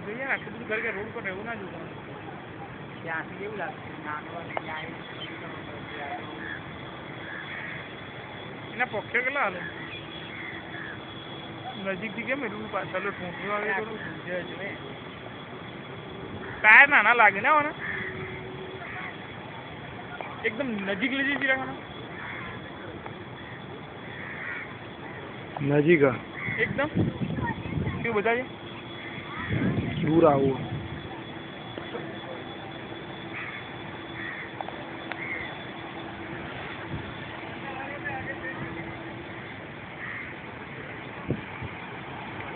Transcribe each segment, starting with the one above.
જોઈએ આટલું બધું ઘર કે રોડ પર રહેવું ના જોવું ત્યાંથી કેવું લાગશે એના પક્ષે કેટલા હાલે નજીકથી કેમ એટલું પાછળ ઠૂંઠું આવે ટાયર નાના લાગે ને મને એકદમ નજીક લઈ જઈ રાખવાના નજીક એકદમ કેવું બધા છે દૂર આવું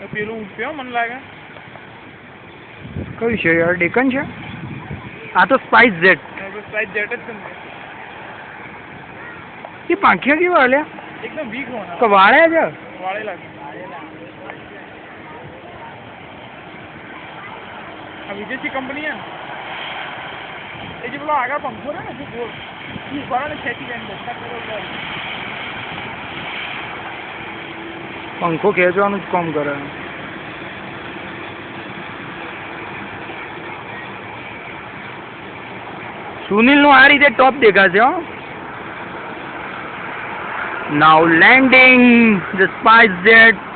પેલું ઉઠ્યો મને લાગે કયું છે યાર ડેકન છે આ તો સ્પાઇસ જેટ સ્પાઇસ જેટ જ છે એ પાંખિયા કેવા હાલ્યા એકદમ વીક હોના તો વાળ્યા છે વાળેલા આ વિદેશી કંપની છે એ જે પેલો આગળ પંખો ને જે ગોળ એ ઉભારાને ખેંચી જાય પંખો ખેંચવાનું જ કામ કરે સુનિલ નું આ રીતે ટોપ દેખાશે હો નાઉ લેન્ડિંગ ધ સ્પાઇસ જેટ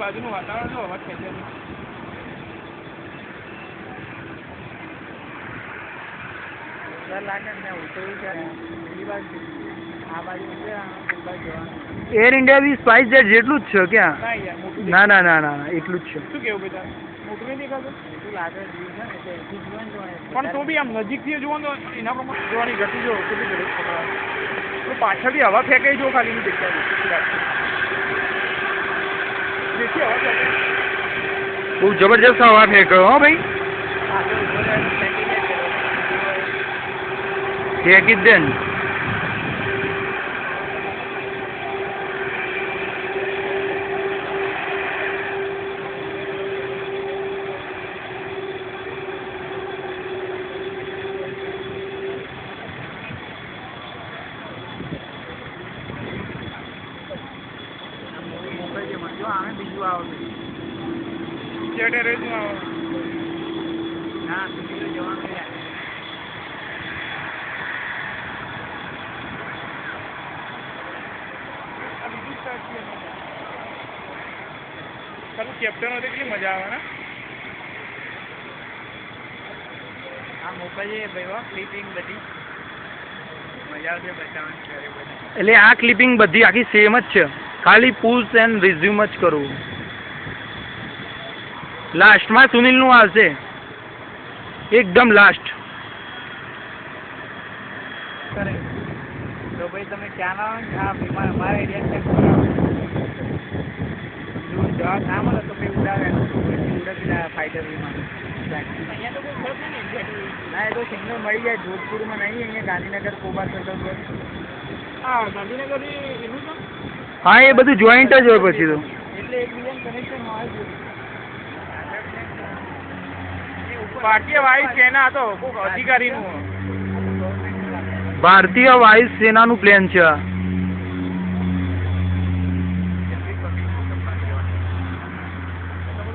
બાજુનું વાતાવરણ અવાજ ખેંચે એર ઇન્ડિયા બી સ્પાઇસ જેટ જેટલું જ છે ક્યાં ના ના ના ના એટલું જ છે શું કેવું બેટા મોટું નહીં દેખાતું પણ તો બી આમ નજીકથી જોવો તો એના પ્રમાણે જોવાની ગતિ જો કેટલી જરૂર પડે પાછળથી હવા ફેંકાઈ જો ખાલી ની જગ્યાએ બહુ જબરજસ્ત હવા ફેંક્યો હો ભાઈ ફેંકી જ દે ને બીજું આવે જેટે રેતું આવે ના બીજું જવાનું ખાલી કેપ્ટન હોય કેટલી મજા આવે ને આ મોકલીએ ભાઈ ક્લિપિંગ બધી મજા આવશે બતાવવાની એટલે આ ક્લિપિંગ બધી આખી સેમ જ છે ખાલી પુશ એન્ડ રિઝ્યુમ જ કરવું લાસ્ટમાં સુનિલ નું આવશે એકદમ લાસ્ટ તો ભાઈ તમે ક્યાં ના મારા એરિયા જવાબ ના મળે તો ભાઈ ઉડાવે ફાઈટર વિમાન અહીંયા તો કોઈ ખર્ચ નહીં ના એ તો સિગ્નલ મળી જાય જોધપુરમાં નહીં અહીંયા ગાંધીનગર કોબા સર્કલ પર હા ગાંધીનગર એનું છે હા એ બધું જોઈન્ટ જ હોય પછી તો એટલે એકબીજાનું કનેક્શન હોય છે ભારતીય વાયુ સેના હતો કોઈક અધિકારીનું ભારતીય વાયુ સેનાનું પ્લેન છે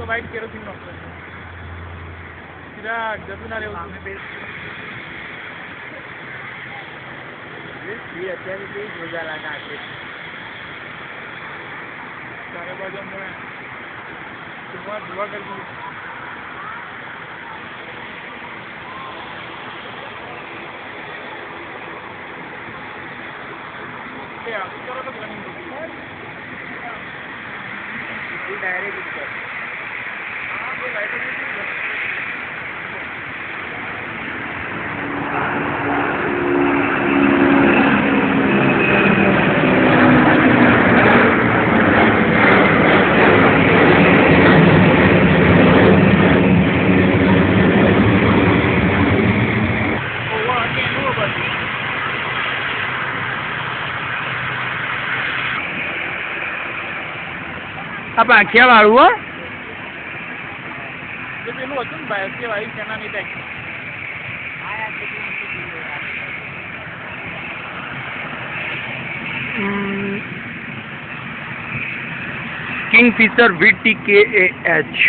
વાઇટ કેરોસીન નો સીધા જતું ના રહેવું અત્યારે કેવી મજા લાગે આખે ચારે બાજુ દુઆ કરી ડાયરેક્ટ આ પાંખિયા વાળું હો આજે પેલું હતું ને ભારતીય વાયુસેનાની ટેક્સ. હા યાર કેટલી મોટી ભીડ હોય. Kingfisher VTKAH